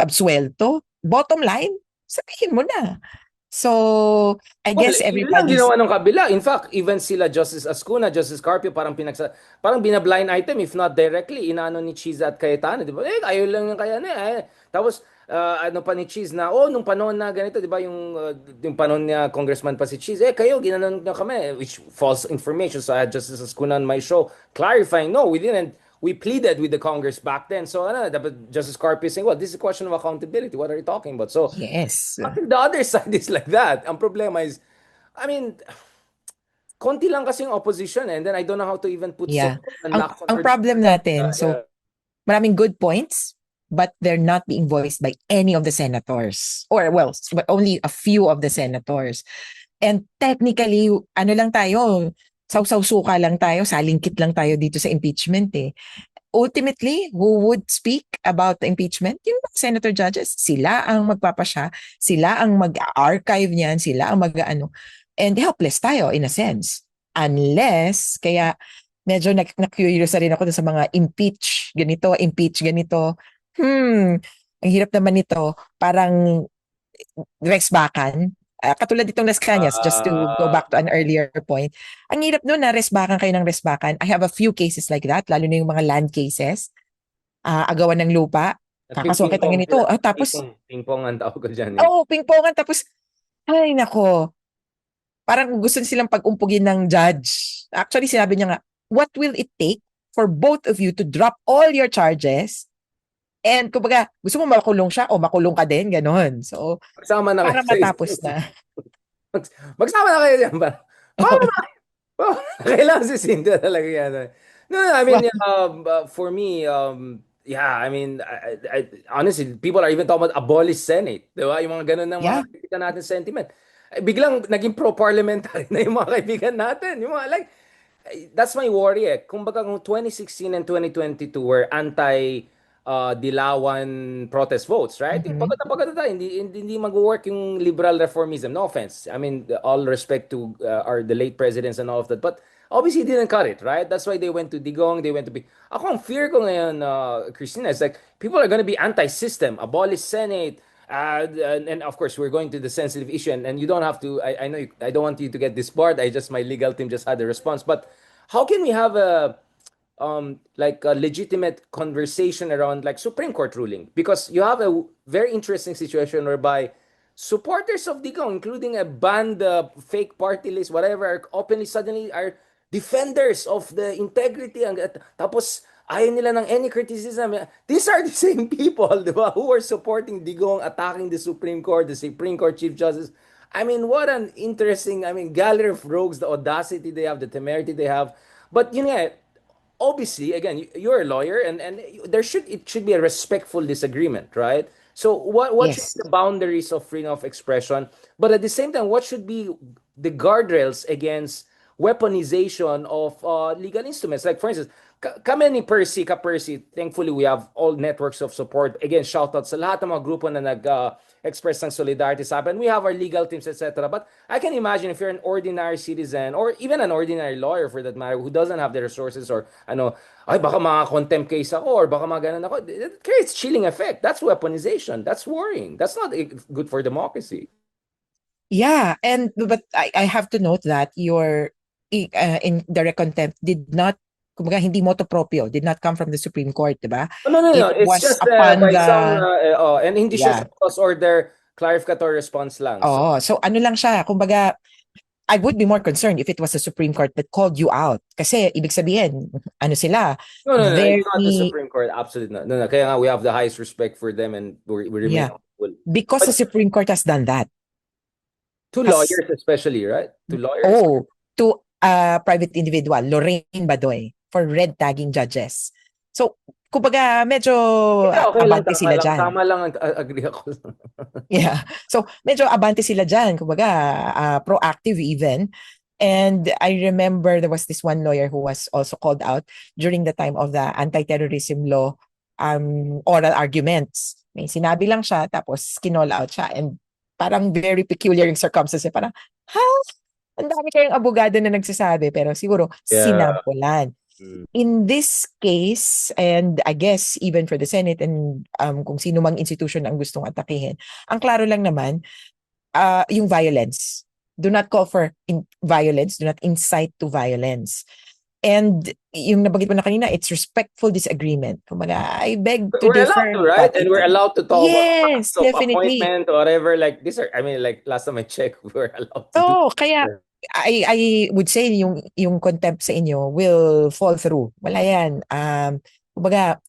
absuelto. Bottom line, sabihin mo na. So, I Well, guess yun lang everybody's, ginawa ng kabila. In fact, even sila Justice Ascuna, Justice Carpio, parang bina-blind item, if not directly, inaano ni Cheese at Cayetano, di ba? Ayaw lang yung kaya na Tapos, ano pa ni Cheese na, nung panahon na ganito, di ba, yung panahon niya, congressman pa si Cheese, kayo, ginanon nyo kami, which false information. So, I had Justice Ascuna on my show, clarifying, no, we didn't. We pleaded with the Congress back then. So, dapat Justice Carpio saying, well, this is a question of accountability. What are you talking about? So, yes. the other side is like that. Ang problema is, I mean, konti lang kasi yung opposition and then I don't know how to even put so Yeah. and Ang lack ang contradiction. problem natin, Yeah. so maraming good points, but they're not being voiced by any of the senators. Or well, but only a few of the senators. And technically, ano lang tayo, saw-saw-suka lang tayo, salingkit lang tayo dito sa impeachment eh. Ultimately, who would speak about the impeachment? Yung mga senator judges. Sila ang magpapasya, sila ang mag-archive niyan, sila ang mag-ano. And helpless tayo in a sense. Unless, kaya medyo na-curious na rin ako sa mga impeach ganito. Ang hirap naman nito. Parang Rex Bakan. Katulad ditong Las Cañas, just to go Uh, back to an earlier point. Ang hirap nun na resbakan kayo ng resbakan. I have a few cases like that, lalo na yung mga land cases. Agawan ng lupa. Kakasuhan kita Ping-pong ganito. sila. Tapos, Ping-pong ang tawag ko dyan eh. pingpongan. Tapos, ay nako, parang gusto silang pag-umpugin ng judge. Actually, sinabi niya nga, what will it take for both of you to drop all your charges. And kumbaga, gusto mo makulong siya o makulong ka din, ganon. So, Magsama na kayo para sa matapos isang. na. Magsama na kayo dyan ba? Para kailangan si Cynthia talaga yan. No, no, I mean, Well, for me, yeah, I mean, honestly, people are even talking about abolish Senate. Di ba? Yung mga ganun ng mga yeah. kaibigan natin sentiment. Biglang naging pro-parliamentary na yung mga kaibigan natin. Yung mga, like, that's my worry eh. Kumbaga kung 2016 and 2022 were Dilawan protest votes, right? Yung Mhm. pagod na tayo, hindi mag-work yung liberal reformism. No offense. I mean, all respect to the late presidents and all of that. But obviously, he didn't cut it, right? That's why they went to Digong, they went to be... Ako, ang fear ko ngayon, Christina, is like, people are gonna be anti-system, abolish Senate, and of course, we're going to the sensitive issue, and you don't have to. I know I don't want you to get disbarred. My legal team just had a response. But how can we have like a legitimate conversation around like Supreme Court ruling? Because you have a very interesting situation whereby supporters of Digong, including a banned fake party list, whatever, are openly suddenly are defenders of the integrity. Tapos ayaw nila ng any criticism. These are the same people, di ba, who are supporting Digong, attacking the Supreme Court Chief Justice. I mean, what an interesting, I mean, gallery of rogues, the audacity they have, the temerity they have. But you know, obviously, again, you're a lawyer, and it should be a respectful disagreement, right? So what should be Yes. the boundaries of freedom of expression, but at the same time, what should be the guardrails against weaponization of legal instruments? Like for instance, kami ni Percy, thankfully we have all networks of support. Again, shout out sa lahat ng mga grupo na express ng solidarity sa atin. We have our legal teams, etc. But I can imagine if you're an ordinary citizen or even an ordinary lawyer for that matter who doesn't have the resources or ano, ay baka contempt case ako or baka ganun ako. It creates chilling effect. That's weaponization. That's worrying. That's not good for democracy. Yeah, and but I have to note that your indirect contempt did not, kumbaga, hindi motu proprio, did not come from the Supreme Court, di ba? Oh, no, no, no. It It's was just upon by some, the, and hindi siya yeah. sa cause order clarificatory response lang. So, Oh, so ano lang siya, kumbaga, I would be more concerned if it was the Supreme Court that called you out. Kasi ibig sabihin, ano sila, no, no, no. It's not the very, Supreme Court. Absolutely not. No, no. Kaya nga, we have the highest respect for them and we remain yeah, humble. because the But Supreme Court has done that. to Has, lawyers especially, right? To lawyers. oh, to a private individual, Lorraine Badoy, for red tagging judges. So, kumbaga, medyo Hindi, okay lang, abante tama sila lang. dyan. Tama lang, agree ako. Yeah. So, medyo abante sila dyan. Kumbaga, proactive even. And I remember there was this one lawyer who was also called out during the time of the anti-terrorism law oral arguments. May sinabi lang siya, tapos kinall out siya. And parang very peculiar yung circumstances. Parang, ha? Ang dami kayong abogado na nagsasabi, pero siguro Yeah. sinampulan. Mm. In this case, and I guess even for the Senate and kung sino mang institution ang gustong atakihin, ang klaro lang naman, yung violence. Do not call for violence, do not incite to violence. And yung nabanggit mo na kanina, it's respectful disagreement. Kumbaga, I beg to We're allowed differ, to, right? but And we're allowed to talk about yes, facts of definitely. appointment or whatever. Like these are, I mean, like last time I checked, we were allowed to do. Oh, kaya I would say yung contempt sa inyo will fall through. Wala yan. Kumbaga,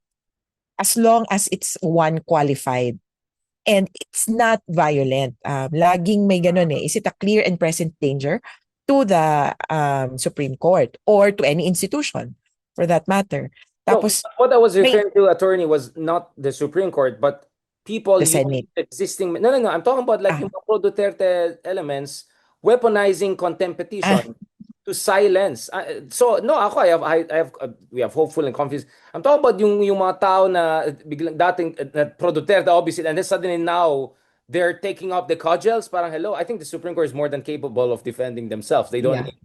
as long as it's one qualified and it's not violent. Laging may ganun eh. Is it a clear and present danger to the Supreme Court or to any institution for that matter? No, Tapos what I was may referring to, attorney, was not the Supreme Court, but people the using Senate. existing. No, no, no. I'm talking about like Ah, yung mga pro-Duterte elements weaponizing contempt ah, petition to silence. So no, ako I have we have hopeful and confidence. I'm talking about yung mga tao na biglang dating pro-Duterte obviously, and then suddenly now they're taking up the cudgels. Parang hello, I think the Supreme Court is more than capable of defending themselves. They don't yeah. need,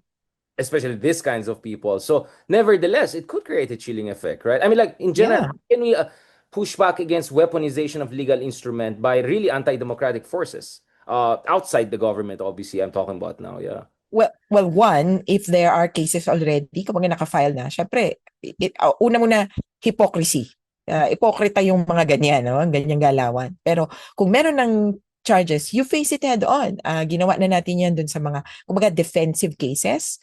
especially these kinds of people. So, nevertheless, it could create a chilling effect, right? I mean, like in general, Yeah. how can we push back against weaponization of legal instrument by really anti-democratic forces outside the government? Obviously, I'm talking about now. Yeah. Well, one, if there are cases already, kapag naka-file na, syempre, una muna, hypocrisy. Ipokrita yung mga ganyan, no? Ganyang galawan. Pero kung meron ng charges, you face it head on. Ginawa na natin yan dun sa mga, kumbaga, defensive cases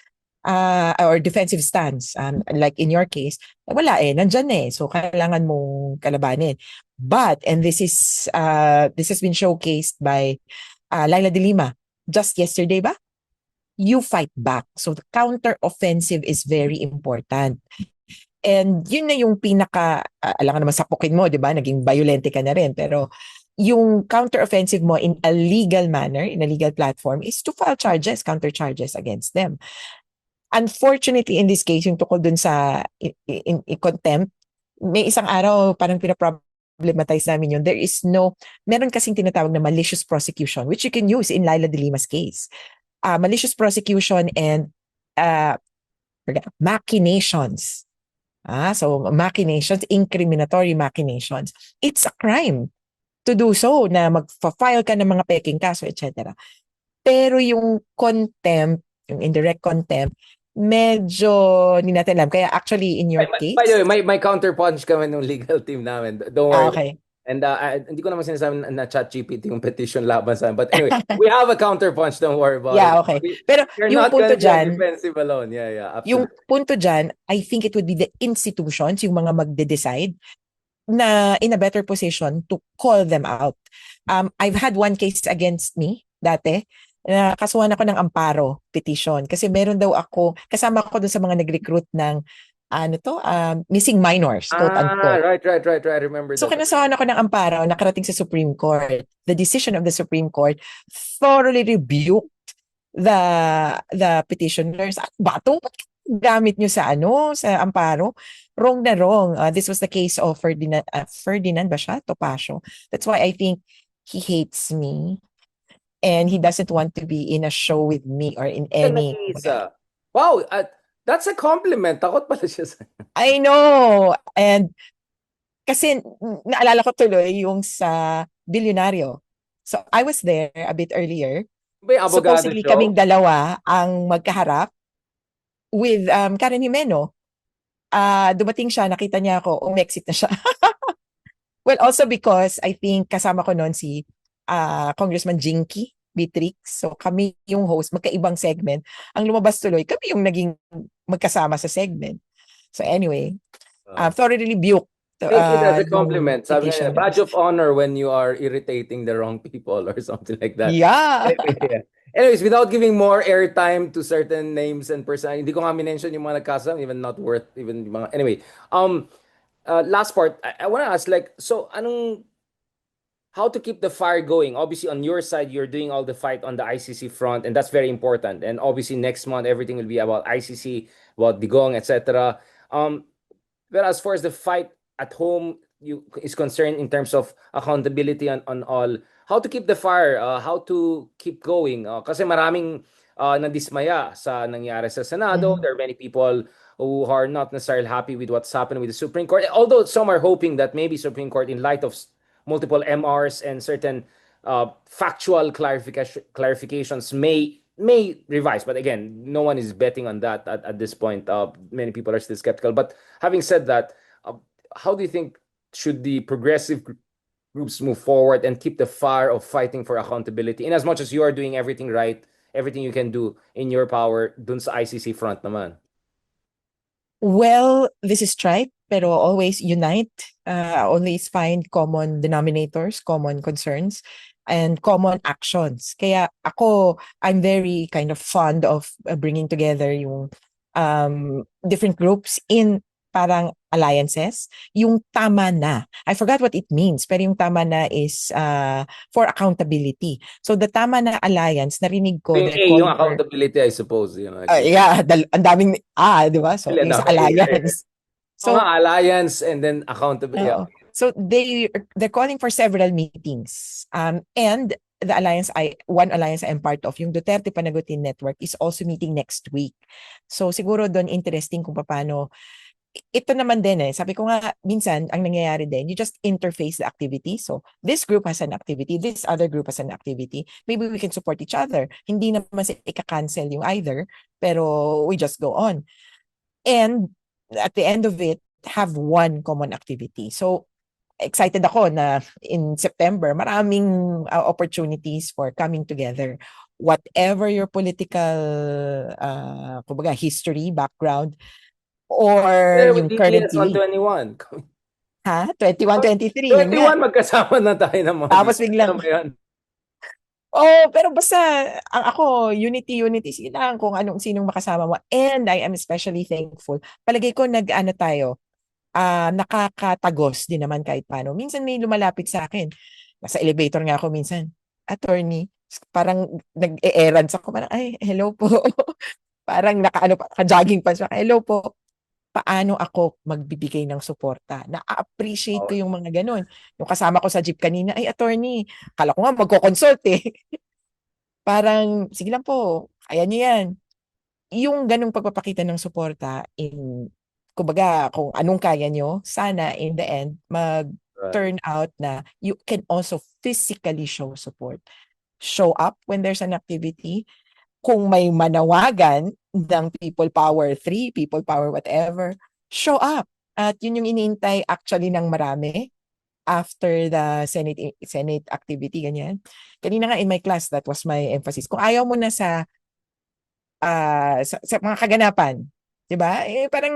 or defensive stance. Like in your case, wala eh, nandyan eh. So, kailangan mong kalabanin. But, and this has been showcased by Laila de Lima just yesterday ba? You fight back. So the counter-offensive is very important. And yun na yung pinaka, alam ka naman sapukin mo, di ba? Naging violente ka na rin. Pero yung counter-offensive mo in a legal manner, in a legal platform, is to file charges, counter-charges against them. Unfortunately, in this case, yung tukol dun sa in contempt, may isang araw parang pinaproblematize namin yun. There is no, meron kasing tinatawag na malicious prosecution, which you can use in Laila de Lima's case. Malicious prosecution and machinations. So machinations, incriminatory machinations. It's a crime to do so na mag-file ka ng mga peking kaso, etc. Pero yung contempt, yung indirect contempt, medyo hindi natin alam. Kaya actually in your By the case, way, may counterpunch kami ng legal team namin. Don't worry. okay. And hindi ko naman sinasabi na ChatGPT yung petition laban sa amin. But anyway, we have a counterpunch. Don't worry about Yeah, it. okay. Pero We're yung not gonna punto be on dyan, defensive alone. Yeah, yeah, yung absolutely. punto dyan, I think it would be the institutions, yung mga magde-decide, na in a better position to call them out. I've had one case against me dati, na kasuhan ako ng amparo petition kasi meron daw ako, kasama ako dun sa mga nag-recruit ng missing minors, quote unquote. Right. I remember So that. kinasahan ako ng amparo, nakarating sa Supreme Court. The decision of the Supreme Court thoroughly rebuked the petitioners. At bato, ba't gamit nyo sa amparo? Wrong na wrong. This was the case of Ferdinand ba siya? Topacio. That's why I think he hates me and he doesn't want to be in a show with me or in any. Nag-iisa. Wow, that's a compliment. Takot pala siya sa... I know. And kasi naalala ko tuloy yung sa Bilyonaryo. So I was there a bit earlier. May abogado Supposedly show? kaming dalawa ang magkaharap with Karen Jimeno. Dumating siya, nakita niya ako, umexit na siya. Well, also because I think kasama ko noon si Congressman Jinky Beatrix. So kami yung host, magkaibang segment. Ang lumabas tuloy, kami yung naging magkasama sa segment. So anyway, thoroughly rebuked Take it as a yung compliment. Sabi niya, badge petitioners. of honor when you are irritating the wrong people or something like that. Yeah. Yeah. Anyways, without giving more airtime to certain names and person, hindi ko nga mention yung mga nagkasama, even not worth even yung mga... Anyway, last part, I want to ask, like, so how to keep the fire going? Obviously, on your side, you're doing all the fight on the ICC front, and that's very important. And obviously, next month, everything will be about ICC, about Digong, etc. But as far as the fight at home is concerned in terms of accountability on all, how to keep the fire, how to keep going. Kasi maraming nadismaya sa nangyari sa Senado. Mhm. There are many people who are not necessarily happy with what's happened with the Supreme Court. Although some are hoping that maybe Supreme Court, in light of multiple MRs and certain factual clarifications, may revise. But again, no one is betting on that at this point. Many people are still skeptical. But having said that, how do you think should the progressive groups move forward and keep the fire of fighting for accountability? In as much as you are doing everything right, everything you can do in your power dun sa ICC front naman. Well, this is trite, pero always unite. Always find common denominators, common concerns, and common actions. Kaya ako, I'm very kind of fond of bringing together yung different groups in parang alliances. Yung tama na. I forgot what it means, pero yung tama na is for accountability. So the tama na alliance, narinig ko, Yung they're A, yung calling for accountability, I suppose. yeah, ang daming di ba? So, Alin yung na, sa A, A. alliance. Oo nga, So, alliance and then accountability. Yeah. oo. So they're calling for several meetings. And the alliance one alliance I'm part of, yung Duterte Panagutin Network is also meeting next week. So siguro doon interesting kung paano ito naman din sabi ko nga, minsan, ang nangyayari din, you just interface the activity. So, this group has an activity, this other group has an activity. Maybe we can support each other. Hindi naman sa ika-cancel yung either, pero we just go on. And at the end of it, have one common activity. So, excited ako na in September, maraming opportunities for coming together. Whatever your political kumbaga, history, background, or There with yung DPS currently, 121. 21, 23, yun nga. 21, magkasama na tayo ng mga Tapos DPS. biglang, Ano ba yan? oh, pero basta, ako, unity, sige lang kung anong, sinong makasama mo. And I am especially thankful. Palagay ko, nag-ano tayo, nakakatagos din naman kahit paano. Minsan may lumalapit sa akin. Nasa elevator nga ako minsan. Attorney, parang nag-e-errands ako. Parang, ay, hello po. Parang naka-ano pa, naka-jogging pa siya. Hello po. Paano ako magbibigay ng suporta? Na-appreciate ko yung mga ganun. Yung kasama ko sa jeep kanina, ay attorney, kala ko nga magko-consult eh. Parang, sige lang po, kaya niyo yan. Yung ganung pagpapakita ng suporta in, kumbaga, kung anong kaya nyo, sana in the end, Right. mag-turn out na you can also physically show support. Show up when there's an activity, kung may manawagan ng People Power 3, People Power whatever, show up. At yun yung iniintay actually ng marami after the Senate activity, ganyan. Kanina nga in my class, that was my emphasis. Kung ayaw mo na sa mga kaganapan, di ba? Eh, parang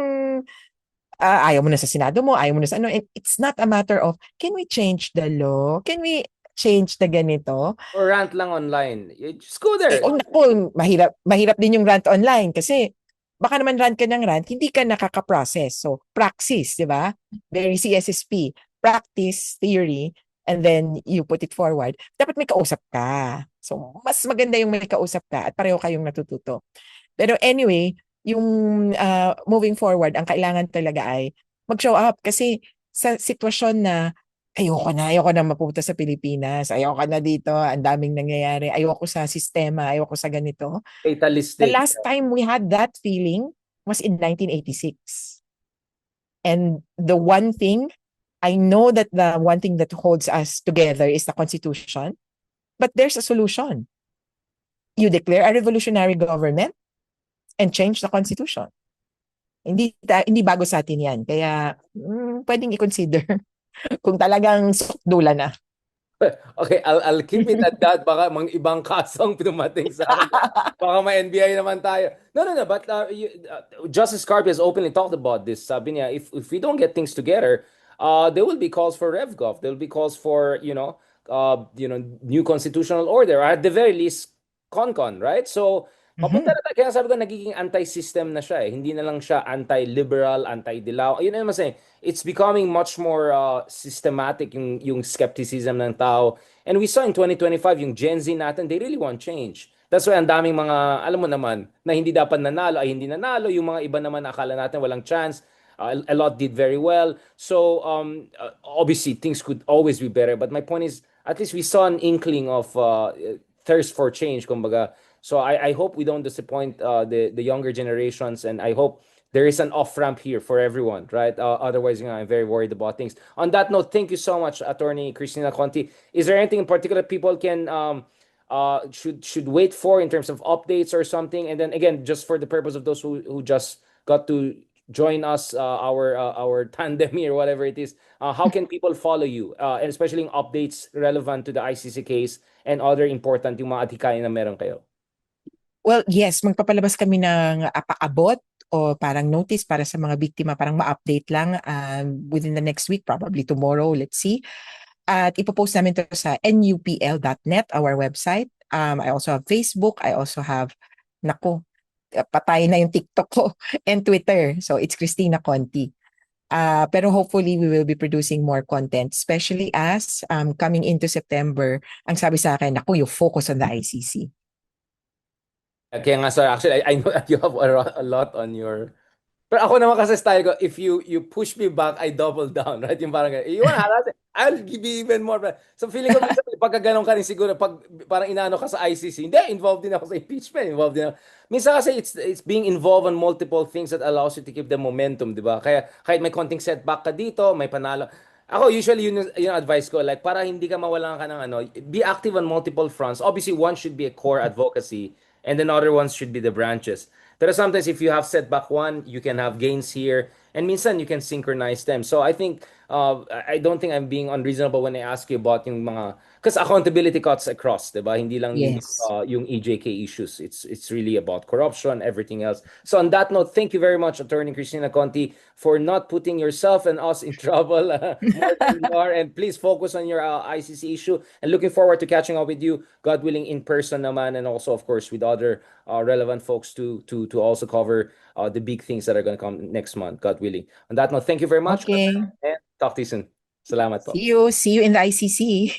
ayaw mo na sa Senado mo, ayaw mo na sa ano. It's not a matter of, can we change the law? Can we change the ganito? Or rant lang online. You just go there. Naku, mahirap din yung rant online kasi baka naman rant ka ng rant, hindi ka nakaka-process. So, praxis, di ba? Very CSSP. Practice, theory, and then you put it forward. Dapat may kausap ka. So, mas maganda yung may kausap ka at pareho kayong natututo. Pero anyway, yung moving forward, ang kailangan talaga ay mag-show up kasi sa sitwasyon na ayoko na mapunta sa Pilipinas, ayoko na dito, ang daming nangyayari, ayoko sa sistema, ayoko sa ganito. The Fatalistic. last time we had that feeling was in 1986. And the one thing, I know that the one thing that holds us together is the Constitution, but there's a solution. You declare a revolutionary government and change the Constitution. Hindi bago sa atin yan. Kaya pwedeng i-consider kung talagang sukdula na. Okay, I'll keep it at that. Baka mga ibang kasong dumating sa akin. Baka may NBI naman tayo. No. But Justice Carpio has openly talked about this. Sabi niya, if we don't get things together, there will be calls for RevGov. There will be calls for, new constitutional order. Or at the very least, CONCON, right? So, papunta na tayo. Kaya sabi ko, nagiging anti-system na siya eh. Hindi na lang siya anti-liberal, anti-dilaw. Yun naman saying, it's becoming much more systematic yung skepticism ng tao. And we saw in 2025, yung Gen Z natin, they really want change. That's why ang daming mga, alam mo naman, na hindi dapat nanalo ay hindi nanalo. Yung mga iba naman akala natin walang chance. A lot did very well. So, obviously, things could always be better. But my point is, at least we saw an inkling of thirst for change, kumbaga, So I hope we don't disappoint the younger generations, and I hope there is an off ramp here for everyone, right? Otherwise, I'm very worried about things. On that note, thank you so much, Attorney Christina Conti. Is there anything in particular people can should wait for in terms of updates or something? And then again, just for the purpose of those who just got to join us, our tandem here, whatever it is, how can people follow you, and especially in updates relevant to the ICC case and other important yung mga atikayan na meron kayo? Well, yes, magpapalabas kami ng paabot o parang notice para sa mga biktima, parang ma-update lang within the next week, probably tomorrow, let's see. At ipopost namin to sa nupl.net, our website. I also have Facebook. I also have, naku, patay na yung TikTok ko and Twitter. So it's Christina Conti. Pero hopefully we will be producing more content, especially as coming into September, ang sabi sa akin, naku, you focus on the ICC. Kaya nga, sir, actually, I know that you have a lot on your... Pero ako naman kasi style ko, if you push me back, I double down, right? Yung parang, you wanna harass it? I'll give you even more. So feeling ko, minsan, pagka ganun ka rin siguro, pag parang inaano ka sa ICC, hindi, involved din ako sa impeachment, involved din ako. Minsan kasi it's being involved on multiple things that allows you to keep the momentum, di ba? Kaya kahit may konting setback ka dito, may panalo. Ako, usually, yun advice ko, like, para hindi ka mawalan ka ng ano, be active on multiple fronts. Obviously, one should be a core advocacy, and then other ones should be the branches. But sometimes if you have setback one, you can have gains here, and minsan you can synchronize them. So I think I don't think I'm being unreasonable when I ask you about yung mga, because accountability cuts across, diba? Hindi lang Yes. yung EJK issues. It's really about corruption, everything else. So on that note, thank you very much, Attorney Christina Conti, for not putting yourself and us in trouble more than you are. And please focus on your ICC issue. And looking forward to catching up with you, God willing, in person naman, and also, of course, with other relevant folks to also cover the big things that are going to come next month, God willing. On that note, thank you very much. Okay. And talk to you soon. Salamat po. See you in the ICC.